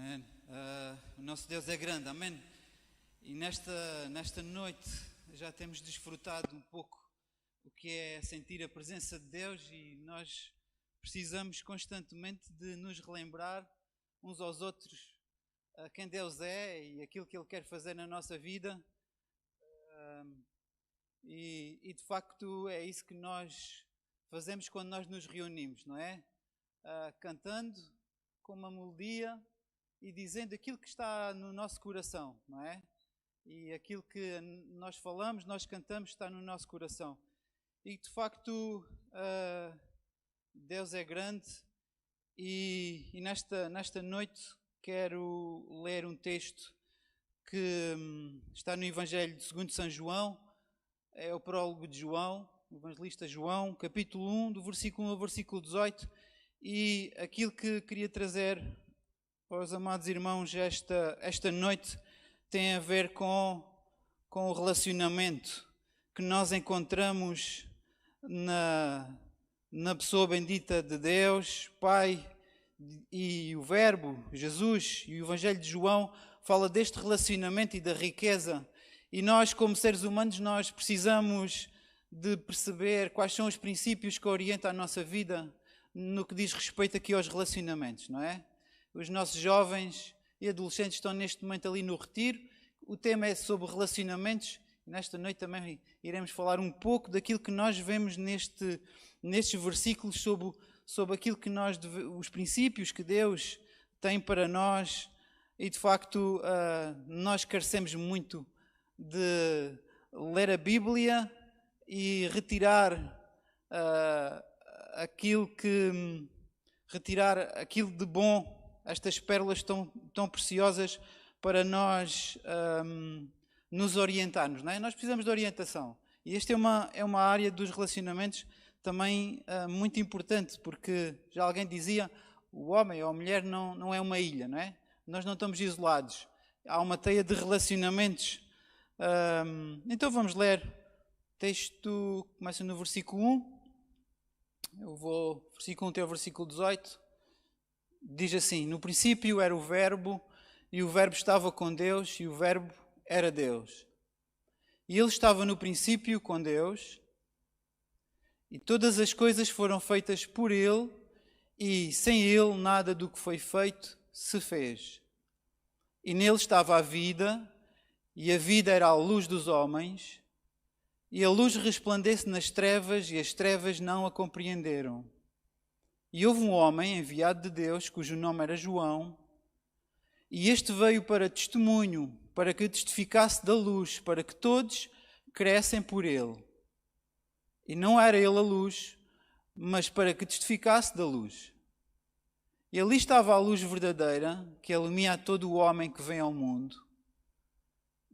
Amém. O nosso Deus é grande, amém. E nesta noite já temos desfrutado um pouco o que é sentir a presença de Deus, e nós precisamos constantemente de nos relembrar uns aos outros quem Deus é e aquilo que Ele quer fazer na nossa vida. E de facto é isso que nós fazemos quando nós nos reunimos, não é? Cantando com uma melodia e dizendo aquilo que está no nosso coração, não é? E aquilo que nós falamos, nós cantamos, está no nosso coração. E de facto Deus é grande, e nesta noite quero ler um texto que está no Evangelho de segundo São João. É o prólogo de João, o evangelista João, capítulo 1, do versículo 1 ao versículo 18. E aquilo que queria trazer para os amados irmãos esta noite tem a ver com o relacionamento que nós encontramos na pessoa bendita de Deus, Pai, e o Verbo, Jesus. E o Evangelho de João fala deste relacionamento e da riqueza. E nós, como seres humanos, nós precisamos de perceber quais são os princípios que orientam a nossa vida no que diz respeito aqui aos relacionamentos, não é? Os nossos jovens e adolescentes estão neste momento ali no retiro. O tema é sobre relacionamentos. Nesta noite também iremos falar um pouco daquilo que nós vemos nestes versículos sobre aquilo que os princípios que Deus tem para nós. E de facto nós carecemos muito de ler a Bíblia e retirar aquilo de bom, estas pérolas tão preciosas para nós nos orientarmos, não é? Nós precisamos de orientação, e esta é uma área dos relacionamentos também muito importante, porque já alguém dizia, o homem ou a mulher não é uma ilha, não é? Nós não estamos isolados, há uma teia de relacionamentos. Então vamos ler. O texto começa no versículo 1. Eu vou versículo 1 até o versículo 18. Diz assim: no princípio era o Verbo, e o Verbo estava com Deus, e o Verbo era Deus. E ele estava no princípio com Deus, e todas as coisas foram feitas por ele, e sem ele nada do que foi feito se fez. E nele estava a vida, e a vida era a luz dos homens, e a luz resplandece nas trevas, e as trevas não a compreenderam. E houve um homem enviado de Deus, cujo nome era João, e este veio para testemunho, para que testificasse da luz, para que todos crescem por ele. E não era ele a luz, mas para que testificasse da luz. E ali estava a luz verdadeira, que ilumina a todo o homem que vem ao mundo.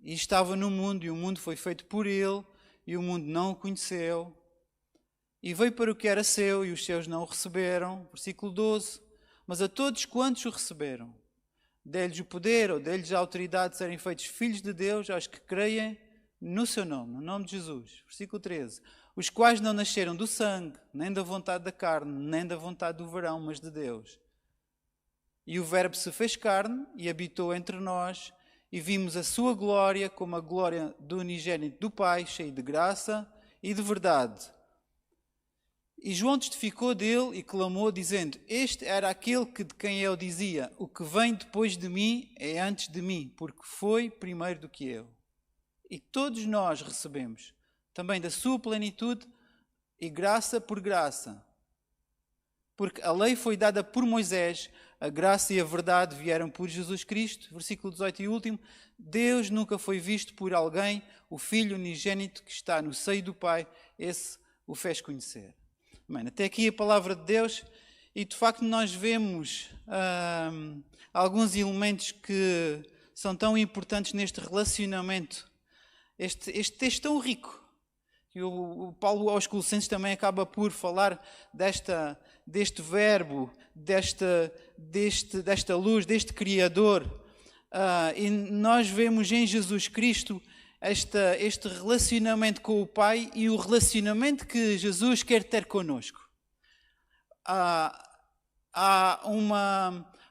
E estava no mundo, e o mundo foi feito por ele, e o mundo não o conheceu. E veio para o que era seu, e os seus não o receberam. Versículo 12. Mas a todos quantos o receberam, dê-lhes o poder, ou dê-lhes a autoridade de serem feitos filhos de Deus, aos que creem no seu nome, no nome de Jesus. Versículo 13. Os quais não nasceram do sangue, nem da vontade da carne, nem da vontade do varão, mas de Deus. E o Verbo se fez carne e habitou entre nós, e vimos a sua glória como a glória do unigênito do Pai, cheio de graça e de verdade. E João testificou dele e clamou, dizendo: este era aquele de quem eu dizia, o que vem depois de mim é antes de mim, porque foi primeiro do que eu. E todos nós recebemos também da sua plenitude, e graça por graça. Porque a lei foi dada por Moisés, a graça e a verdade vieram por Jesus Cristo. Versículo 18 e último. Deus nunca foi visto por alguém, o Filho unigênito que está no seio do Pai, esse o fez conhecer. Bem, até aqui a palavra de Deus, e de facto nós vemos alguns elementos que são tão importantes neste relacionamento. Este texto tão rico. E o Paulo aos Colossenses também acaba por falar deste Verbo, desta luz, deste Criador. E nós vemos em Jesus Cristo este relacionamento com o Pai e o relacionamento que Jesus quer ter connosco. Há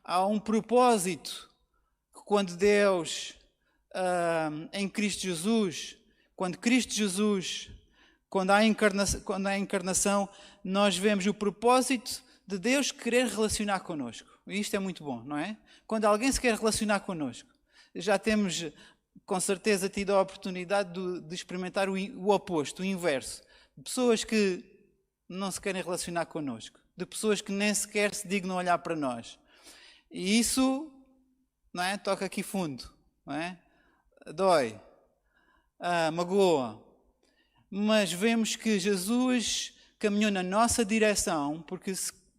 há um propósito que quando Deus, em Cristo Jesus, quando há a encarnação, nós vemos o propósito de Deus querer relacionar connosco. E isto é muito bom, não é? Quando alguém se quer relacionar connosco, já temos com certeza tido a oportunidade de experimentar o oposto, o inverso. De pessoas que não se querem relacionar connosco, de pessoas que nem sequer se dignam olhar para nós. E isso, não é? Toca aqui fundo, não é? Dói, magoa. Mas vemos que Jesus caminhou na nossa direção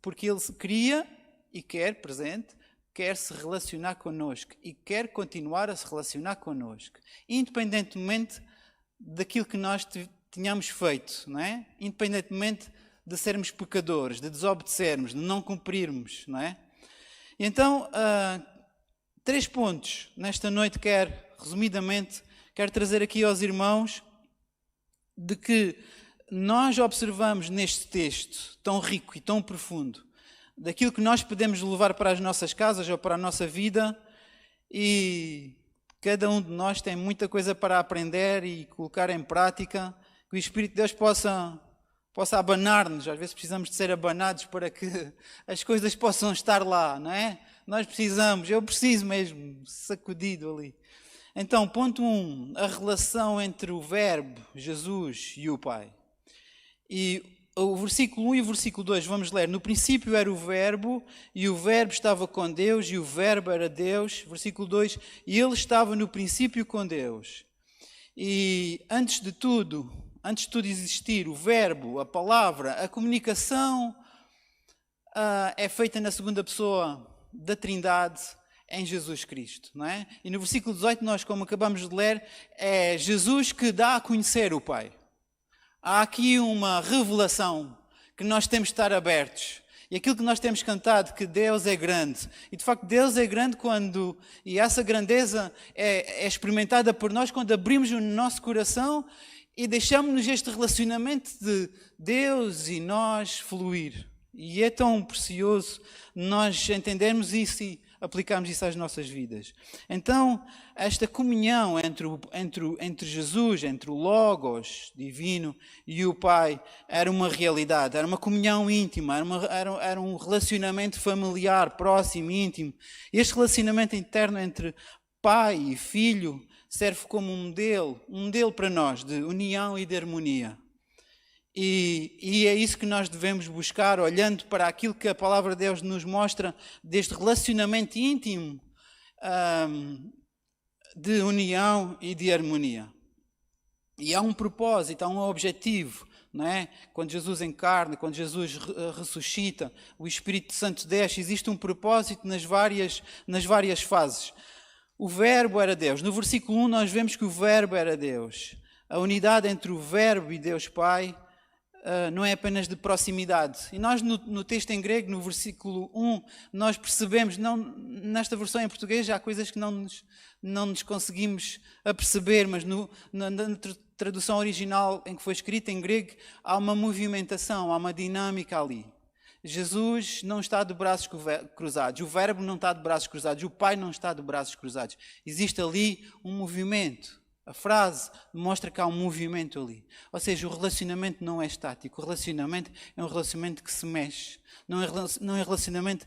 porque Ele queria e quer, presente, quer se relacionar connosco e quer continuar a se relacionar connosco, independentemente daquilo que nós tínhamos feito, não é? Independentemente de sermos pecadores, de desobedecermos, de não cumprirmos, não é? E então, 3 pontos nesta noite resumidamente, quero trazer aqui aos irmãos de que nós observamos neste texto tão rico e tão profundo, daquilo que nós podemos levar para as nossas casas ou para a nossa vida, e cada um de nós tem muita coisa para aprender e colocar em prática, que o Espírito de Deus possa abanar-nos. Às vezes precisamos de ser abanados para que as coisas possam estar lá, não é? Eu preciso mesmo, sacudido ali. Então, ponto 1, a relação entre o Verbo, Jesus, e o Pai. E o versículo 1 e o versículo 2, vamos ler. No princípio era o Verbo, e o Verbo estava com Deus, e o Verbo era Deus. Versículo 2, e Ele estava no princípio com Deus. E antes de tudo existir, o Verbo, a palavra, a comunicação é feita na segunda pessoa da Trindade, em Jesus Cristo, não é? E no versículo 18, nós, como acabamos de ler, é Jesus que dá a conhecer o Pai. Há aqui uma revelação que nós temos de estar abertos. E aquilo que nós temos cantado, que Deus é grande. E de facto Deus é grande e essa grandeza é experimentada por nós quando abrimos o nosso coração e deixamos-nos este relacionamento de Deus e nós fluir. E é tão precioso nós entendermos isso e aplicarmos isso às nossas vidas. Então, esta comunhão entre Jesus, entre o Logos divino e o Pai, era uma realidade, era uma comunhão íntima, era um relacionamento familiar, próximo, íntimo. Este relacionamento interno entre Pai e Filho serve como um modelo para nós de união e de harmonia. E é isso que nós devemos buscar, olhando para aquilo que a Palavra de Deus nos mostra deste relacionamento íntimo de união e de harmonia. E há um propósito, há um objetivo, não é? Quando Jesus encarna, quando Jesus ressuscita, o Espírito Santo desce, existe um propósito nas várias fases. O Verbo era Deus. No versículo 1 nós vemos que o Verbo era Deus. A unidade entre o Verbo e Deus Pai não é apenas de proximidade. E nós no texto em grego, no versículo 1, nós percebemos, nesta versão em português há coisas que não nos conseguimos aperceber, mas na tradução original em que foi escrita em grego, há uma movimentação, há uma dinâmica ali. Jesus não está de braços cruzados, o Verbo não está de braços cruzados, o Pai não está de braços cruzados. Existe ali um movimento. A frase mostra que há um movimento ali. Ou seja, o relacionamento não é estático. O relacionamento é um relacionamento que se mexe. Não é relacionamento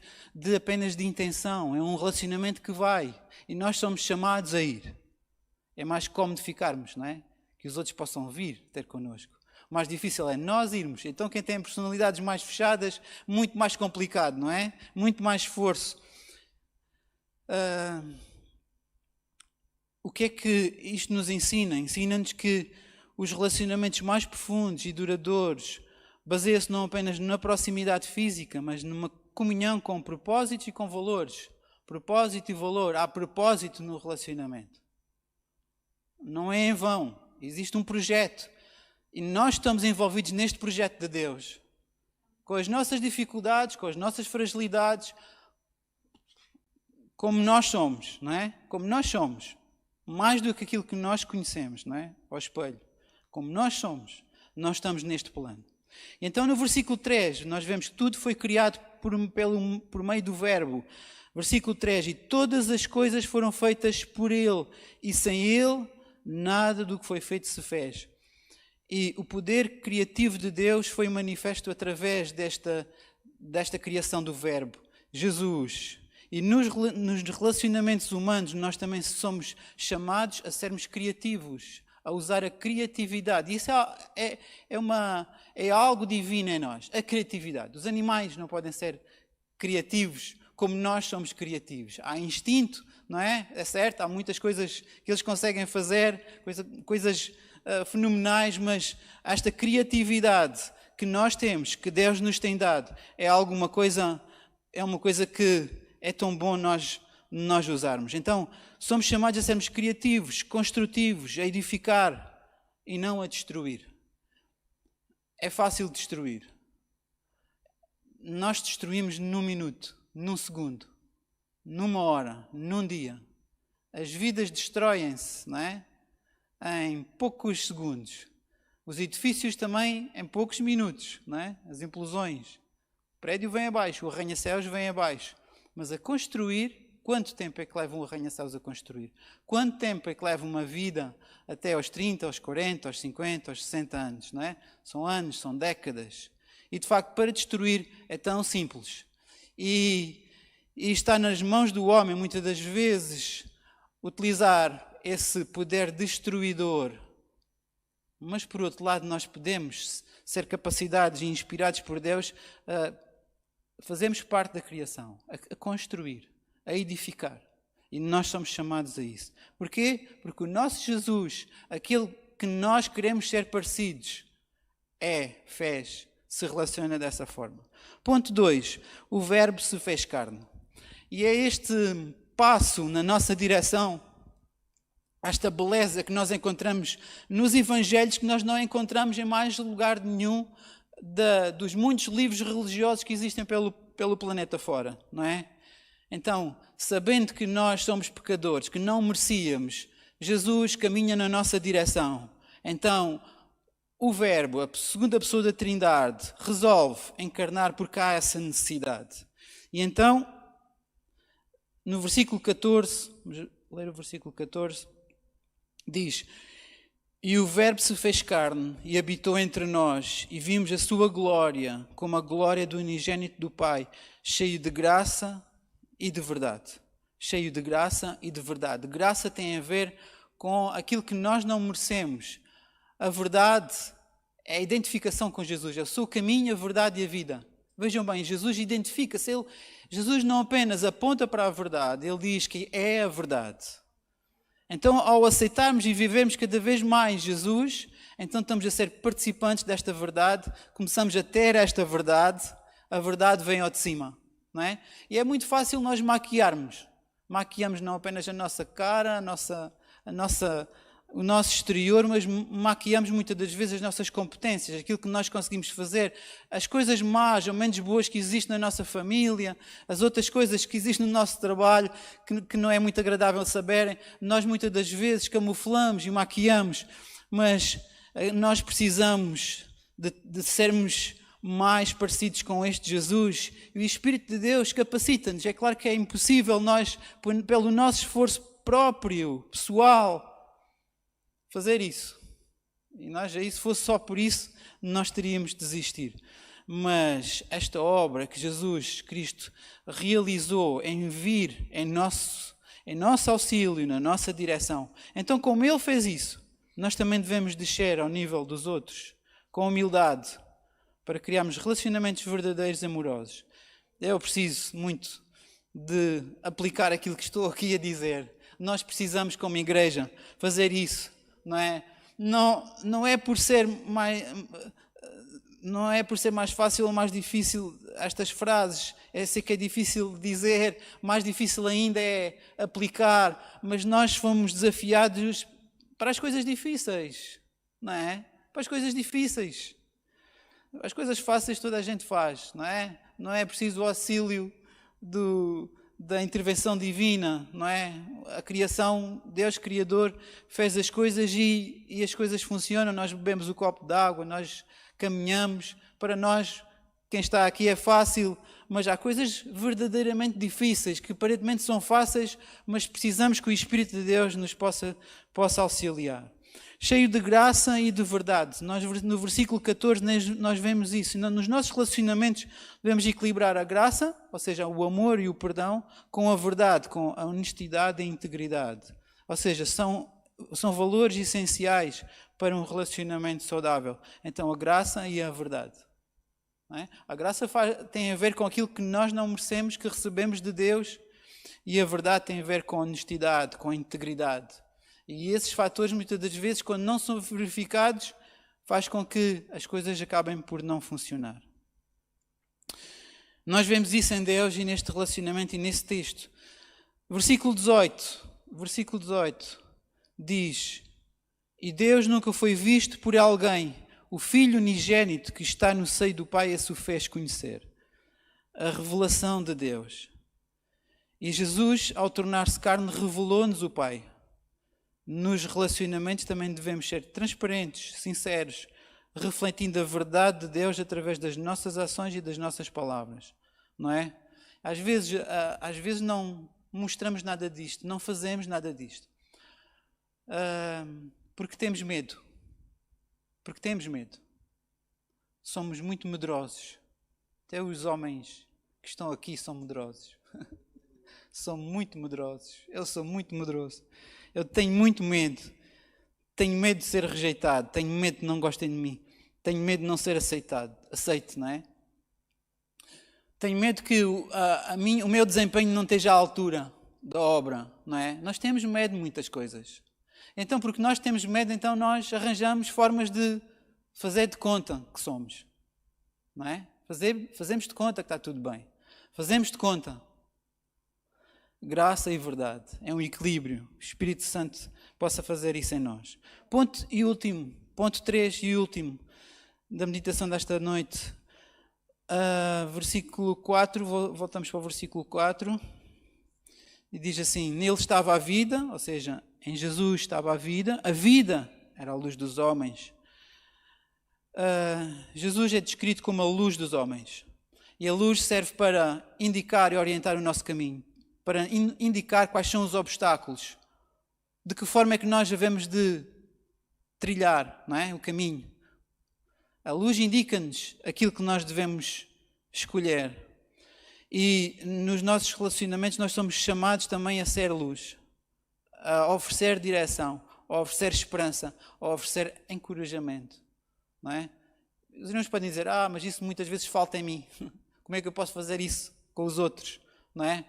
apenas de intenção. É um relacionamento que vai. E nós somos chamados a ir. É mais cómodo ficarmos, não é? Que os outros possam vir ter connosco. O mais difícil é nós irmos. Então quem tem personalidades mais fechadas, muito mais complicado, não é? Muito mais esforço. O que é que isto nos ensina? Ensina-nos que os relacionamentos mais profundos e duradouros baseiam-se não apenas na proximidade física, mas numa comunhão com propósitos e com valores. Propósito e valor. Há propósito no relacionamento. Não é em vão. Existe um projeto. E nós estamos envolvidos neste projeto de Deus. Com as nossas dificuldades, com as nossas fragilidades, como nós somos, não é? Como nós somos. Mais do que aquilo que nós conhecemos, não é? Ao espelho. Como nós somos, nós estamos neste plano. E então no versículo 3, nós vemos que tudo foi criado por meio do Verbo. Versículo 3, e todas as coisas foram feitas por Ele, e sem Ele nada do que foi feito se fez. E o poder criativo de Deus foi manifesto através desta criação do Verbo, Jesus. E nos relacionamentos humanos nós também somos chamados a sermos criativos, a usar a criatividade. Isso é algo divino em nós, a criatividade. Os animais não podem ser criativos como nós somos criativos. Há instinto, não é? É certo, há muitas coisas que eles conseguem fazer, coisas fenomenais, mas esta criatividade que nós temos, que Deus nos tem dado, é uma coisa que é tão bom nós usarmos. Então, somos chamados a sermos criativos, construtivos, a edificar e não a destruir. É fácil destruir. Nós destruímos num minuto, num segundo, numa hora, num dia. As vidas destroem-se, não é? Em poucos segundos. Os edifícios também em poucos minutos, não é? As implosões. O prédio vem abaixo, o arranha-céus vem abaixo. Mas a construir, quanto tempo é que leva um arranha-céus a construir? Quanto tempo é que leva uma vida até aos 30, aos 40, aos 50, aos 60 anos, não é? São anos, são décadas. E de facto, para destruir é tão simples. E está nas mãos do homem, muitas das vezes, utilizar esse poder destruidor. Mas, por outro lado, nós podemos ser capacitados e inspirados por Deus a fazermos parte da criação, a construir, a edificar. E nós somos chamados a isso. Porquê? Porque o nosso Jesus, aquele que nós queremos ser parecidos, se relaciona dessa forma. Ponto 2. O Verbo se fez carne. E é este passo na nossa direção, esta beleza que nós encontramos nos Evangelhos, que nós não encontramos em mais lugar nenhum dos muitos livros religiosos que existem pelo planeta fora, não é? Então, sabendo que nós somos pecadores, que não merecíamos, Jesus caminha na nossa direção. Então, o Verbo, a segunda pessoa da Trindade, resolve encarnar porque há essa necessidade. E então, no versículo 14, vamos ler o versículo 14, diz: e o Verbo se fez carne e habitou entre nós, e vimos a sua glória, como a glória do unigênito do Pai, cheio de graça e de verdade. Cheio de graça e de verdade. Graça tem a ver com aquilo que nós não merecemos. A verdade é a identificação com Jesus. Eu sou o caminho, a verdade e a vida. Vejam bem, Jesus identifica-se. Jesus não apenas aponta para a verdade, ele diz que é a verdade. Então, ao aceitarmos e vivermos cada vez mais Jesus, então estamos a ser participantes desta verdade, começamos a ter esta verdade, a verdade vem ao de cima, não é? E é muito fácil nós maquiarmos. Maquiamos não apenas a nossa cara, o nosso exterior, mas maquiamos muitas das vezes as nossas competências, aquilo que nós conseguimos fazer, as coisas más ou menos boas que existem na nossa família, as outras coisas que existem no nosso trabalho, que não é muito agradável saberem, nós muitas das vezes camuflamos e maquiamos, mas nós precisamos de sermos mais parecidos com este Jesus, e o Espírito de Deus capacita-nos. É claro que é impossível nós, pelo nosso esforço próprio, pessoal, fazer isso. E nós, se fosse só por isso, nós teríamos de desistir. Mas esta obra que Jesus Cristo realizou em vir em nosso auxílio, na nossa direção. Então, como Ele fez isso, nós também devemos descer ao nível dos outros, com humildade, para criarmos relacionamentos verdadeiros e amorosos. Eu preciso muito de aplicar aquilo que estou aqui a dizer. Nós precisamos, como igreja, fazer isso. Não é por ser mais fácil ou mais difícil estas frases. Sei que é difícil dizer, mais difícil ainda é aplicar, mas nós fomos desafiados para as coisas difíceis, não é? Para as coisas difíceis. As coisas fáceis toda a gente faz, não é? Não é preciso o auxílio da intervenção divina, não é? A criação, Deus Criador fez as coisas e as coisas funcionam. Nós bebemos o copo de água, nós caminhamos. Para nós quem está aqui é fácil, mas há coisas verdadeiramente difíceis, que aparentemente são fáceis, mas precisamos que o Espírito de Deus nos possa auxiliar. Cheio de graça e de verdade. Nós, no versículo 14, nós vemos isso. Nos nossos relacionamentos devemos equilibrar a graça, ou seja, o amor e o perdão, com a verdade, com a honestidade e a integridade. Ou seja, são valores essenciais para um relacionamento saudável. Então, a graça e a verdade. Não é? A graça tem a ver com aquilo que nós não merecemos, que recebemos de Deus, e a verdade tem a ver com a honestidade, com a integridade. E esses fatores, muitas das vezes, quando não são verificados, faz com que as coisas acabem por não funcionar. Nós vemos isso em Deus e neste relacionamento e nesse texto. Versículo 18 diz: E Deus nunca foi visto por alguém, o Filho unigênito que está no seio do Pai a se o fez conhecer. A revelação de Deus. E Jesus, ao tornar-se carne, revelou-nos o Pai. Nos relacionamentos também devemos ser transparentes, sinceros, refletindo a verdade de Deus através das nossas ações e das nossas palavras. Não é? Às vezes não mostramos nada disto, não fazemos nada disto. Porque temos medo. Porque temos medo. Somos muito medrosos. Até os homens que estão aqui são medrosos. São muito medrosos. Eu sou muito medroso. Eu tenho muito medo. Tenho medo de ser rejeitado. Tenho medo de não gostem de mim. Tenho medo de não ser aceito, não é? Tenho medo que o meu desempenho não esteja à altura da obra, não é? Nós temos medo de muitas coisas. Então, porque nós temos medo, então nós arranjamos formas de fazer de conta que somos. Não é? Fazemos de conta que está tudo bem. Fazemos de conta. Graça e verdade. É um equilíbrio. O Espírito Santo possa fazer isso em nós. Ponto 3 e último da meditação desta noite. Versículo 4, voltamos para o versículo 4. E diz assim: Nele estava a vida, ou seja, em Jesus estava a vida era a luz dos homens. Jesus é descrito como a luz dos homens. E a luz serve para indicar e orientar o nosso caminho, para indicar quais são os obstáculos, de que forma é que nós devemos de trilhar, não é? O caminho. A luz indica-nos aquilo que nós devemos escolher. E nos nossos relacionamentos nós somos chamados também a ser luz, a oferecer direção, a oferecer esperança, a oferecer encorajamento. Não é? Os irmãos podem dizer: mas isso muitas vezes falta em mim. Como é que eu posso fazer isso com os outros? Não é?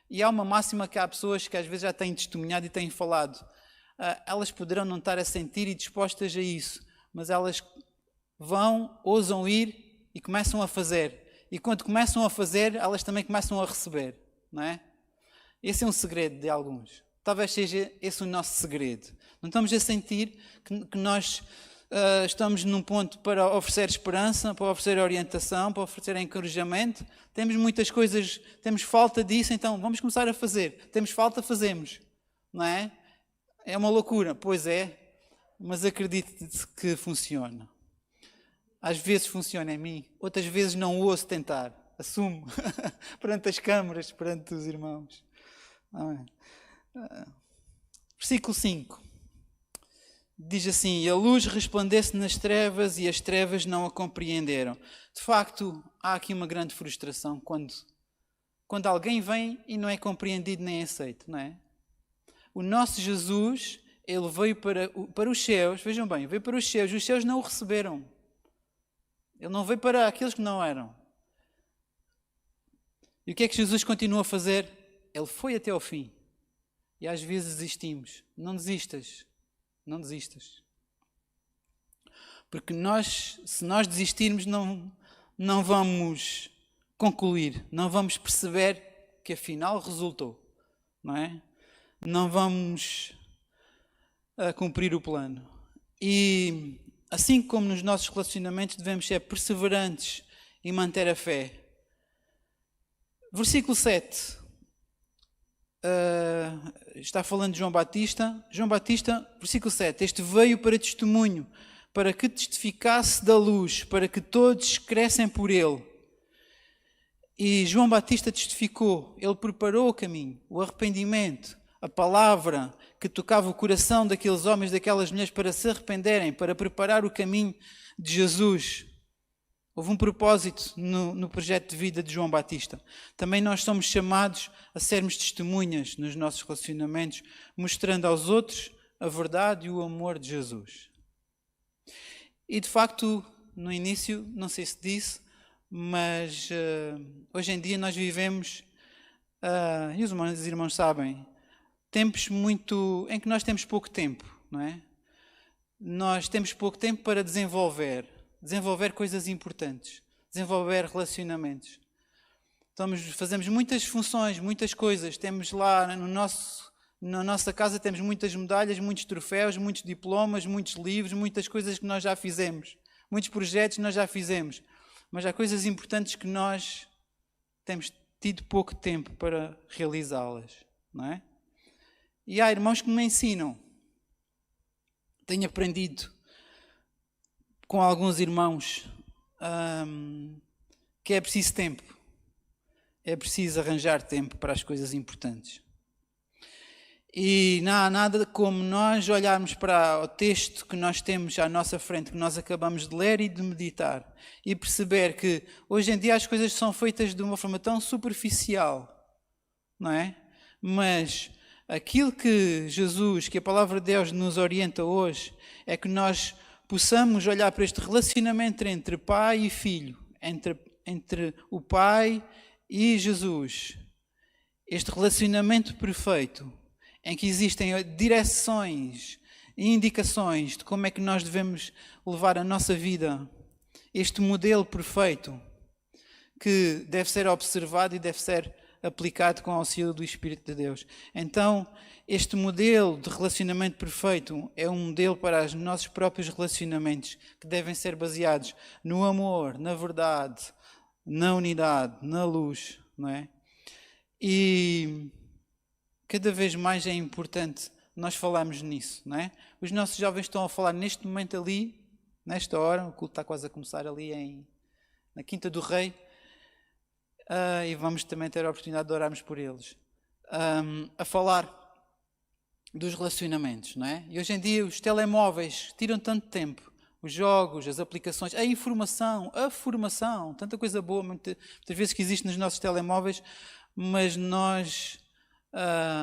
E há uma máxima que há pessoas que às vezes já têm testemunhado e têm falado. Elas poderão não estar a sentir e dispostas a isso, mas elas ousam ir e começam a fazer. E quando começam a fazer, elas também começam a receber. Não é? Esse é um segredo de alguns. Talvez seja esse o nosso segredo. Não estamos a sentir que nós estamos num ponto para oferecer esperança, para oferecer orientação, para oferecer encorajamento. Temos muitas coisas, temos falta disso, então vamos começar a fazer. Temos falta, fazemos. Não é? É uma loucura. Pois é, mas acredito que funciona. Às vezes funciona em mim, outras vezes não ouso tentar. Assumo perante as câmaras, perante os irmãos. Amém. Versículo 5. Diz assim: E a luz resplandece nas trevas e as trevas não a compreenderam. De facto, há aqui uma grande frustração quando alguém vem e não é compreendido nem aceito, não é? O nosso Jesus, ele veio para os céus, vejam bem, veio para os céus não o receberam. Ele não veio para aqueles que não eram. E o que é que Jesus continua a fazer? Ele foi até ao fim. E às vezes desistimos. Não desistas. Não desistas. Porque se nós desistirmos, não vamos concluir. Não vamos perceber que afinal resultou. Não é? Não vamos cumprir o plano. E assim como nos nossos relacionamentos, devemos ser perseverantes e manter a fé. Versículo 7. Está falando de João Batista. João Batista, versículo 7. Este veio para testemunho, para que testificasse da luz, para que todos crescem por ele. E João Batista testificou, ele preparou o caminho, o arrependimento, a palavra que tocava o coração daqueles homens, daquelas mulheres para se arrependerem, para preparar o caminho de Jesus. Houve um propósito no projeto de vida de João Batista. Também nós somos chamados a sermos testemunhas nos nossos relacionamentos, mostrando aos outros a verdade e o amor de Jesus. E de facto, no início, não sei se disse, mas hoje em dia nós vivemos, e os irmãos sabem, tempos em que nós temos pouco tempo, não é? Nós temos pouco tempo para desenvolver coisas importantes, desenvolver relacionamentos. Fazemos muitas funções, muitas coisas. Temos lá na nossa casa temos muitas medalhas, muitos troféus, muitos diplomas, muitos livros, muitas coisas que nós já fizemos. Muitos projetos que nós já fizemos. Mas há coisas importantes que nós temos tido pouco tempo para realizá-las, não é? E há irmãos que me ensinam. Tenho aprendido com alguns irmãos que é preciso tempo. É preciso arranjar tempo para as coisas importantes. E não há nada como nós olharmos para o texto que nós temos à nossa frente, que nós acabamos de ler e de meditar, e perceber que hoje em dia as coisas são feitas de uma forma tão superficial, não é? Mas aquilo que Jesus, que a palavra de Deus nos orienta hoje, é que nós possamos olhar para este relacionamento entre pai e filho, entre o pai e Jesus. Este relacionamento perfeito, em que existem direções e indicações de como é que nós devemos levar a nossa vida. Este modelo perfeito que deve ser observado e deve ser aplicado com o auxílio do Espírito de Deus. Então, este modelo de relacionamento perfeito é um modelo para os nossos próprios relacionamentos, que devem ser baseados no amor, na verdade, na unidade, na luz, não é? E cada vez mais é importante nós falarmos nisso, não é? Os nossos jovens estão a falar neste momento ali, nesta hora, o culto está quase a começar ali na Quinta do Rei, e vamos também ter a oportunidade de orarmos por eles, a falar dos relacionamentos, não é? E hoje em dia os telemóveis tiram tanto tempo, os jogos, as aplicações, a informação, a formação, tanta coisa boa, muitas vezes que existe nos nossos telemóveis, mas nós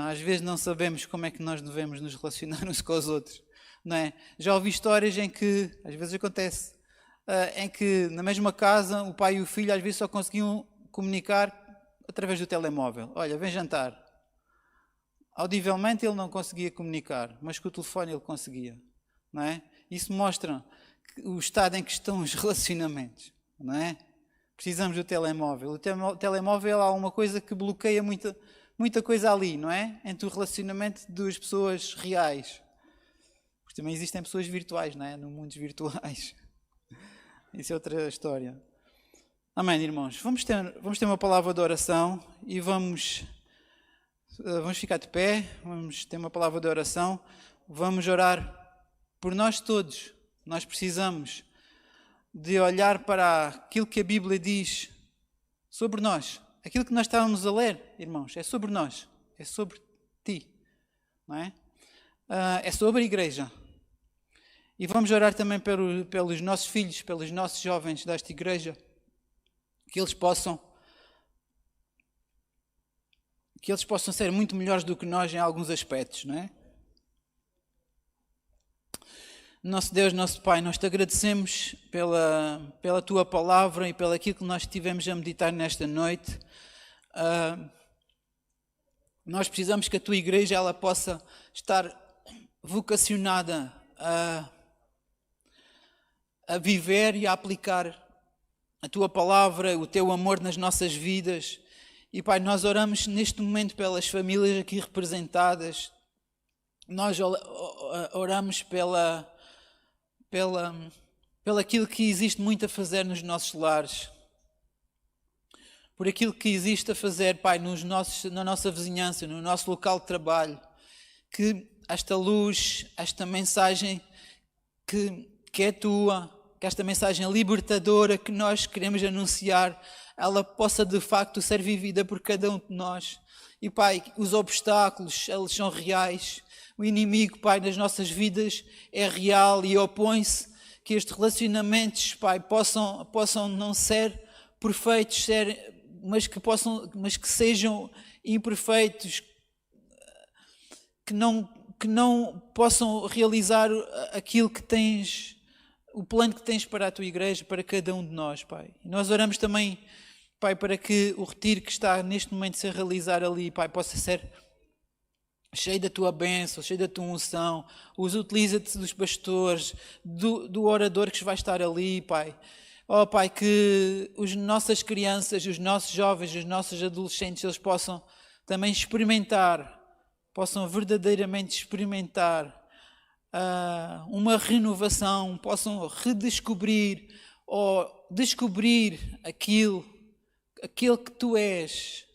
às vezes não sabemos como é que nós devemos nos relacionar uns com os outros, não é? Já ouvi histórias em que, às vezes acontece, em que na mesma casa o pai e o filho às vezes só conseguiam comunicar através do telemóvel. Olha, vem jantar. Audivelmente ele não conseguia comunicar, mas com o telefone ele conseguia, não é? Isso mostra o estado em que estão os relacionamentos, não é? Precisamos do telemóvel. O telemóvel há uma coisa que bloqueia muita coisa ali, não é? Entre o relacionamento das pessoas reais. Porque também existem pessoas virtuais, não é? No mundos virtuais. Isso é outra história. Amém, irmãos. Vamos ter uma palavra de oração e vamos ficar de pé. Vamos ter uma palavra de oração. Vamos orar por nós todos. Nós precisamos de olhar para aquilo que a Bíblia diz sobre nós. Aquilo que nós estávamos a ler, irmãos, é sobre nós, é sobre ti, não é? É sobre a igreja. E vamos orar também pelos nossos filhos, pelos nossos jovens desta igreja, que eles possam ser muito melhores do que nós em alguns aspectos, não é? Nosso Deus, nosso Pai, nós te agradecemos pela tua palavra e pelo aquilo que nós estivemos a meditar nesta noite. Nós precisamos que a tua igreja ela possa estar vocacionada a viver e a aplicar a tua palavra, o teu amor nas nossas vidas. E Pai, nós oramos neste momento pelas famílias aqui representadas. Nós oramos pelo aquilo que existe muito a fazer nos nossos lares. Por aquilo que existe a fazer, Pai, na nossa vizinhança, no nosso local de trabalho. Que esta luz, esta mensagem que que é tua, que esta mensagem libertadora que nós queremos anunciar, ela possa de facto ser vivida por cada um de nós. E Pai, os obstáculos, eles são reais. O inimigo, Pai, nas nossas vidas é real e opõe-se. Que estes relacionamentos, Pai, possam não ser perfeitos, mas que sejam imperfeitos, que não possam realizar aquilo que tens, o plano que tens para a tua igreja, para cada um de nós, Pai. E nós oramos também, Pai, para que o retiro que está neste momento a ser realizar ali, Pai, possa ser cheio da tua bênção, cheio da tua unção. Utiliza-te dos pastores, do orador que vai estar ali, Pai. Oh, Pai, que as nossas crianças, os nossos jovens, os nossos adolescentes, eles possam também possam verdadeiramente experimentar uma renovação, possam redescobrir ou descobrir aquilo que tu és.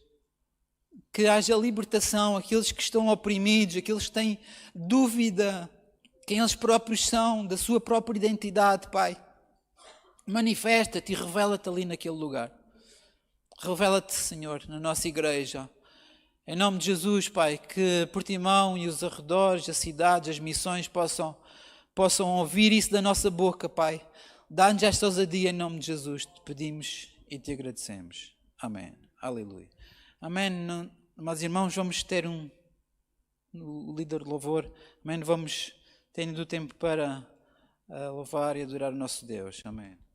Que haja libertação, aqueles que estão oprimidos, aqueles que têm dúvida quem eles próprios são, da sua própria identidade, Pai. Manifesta-te e revela-te ali naquele lugar. Revela-te, Senhor, na nossa igreja. Em nome de Jesus, Pai, que Portimão e os arredores, as cidades, as missões possam ouvir isso da nossa boca, Pai. Dá-nos esta ousadia em nome de Jesus. Te pedimos e te agradecemos. Amém. Aleluia. Amém. Mas irmãos, vamos ter o líder de louvor. Amém. Vamos ter o tempo para louvar e adorar o nosso Deus. Amém.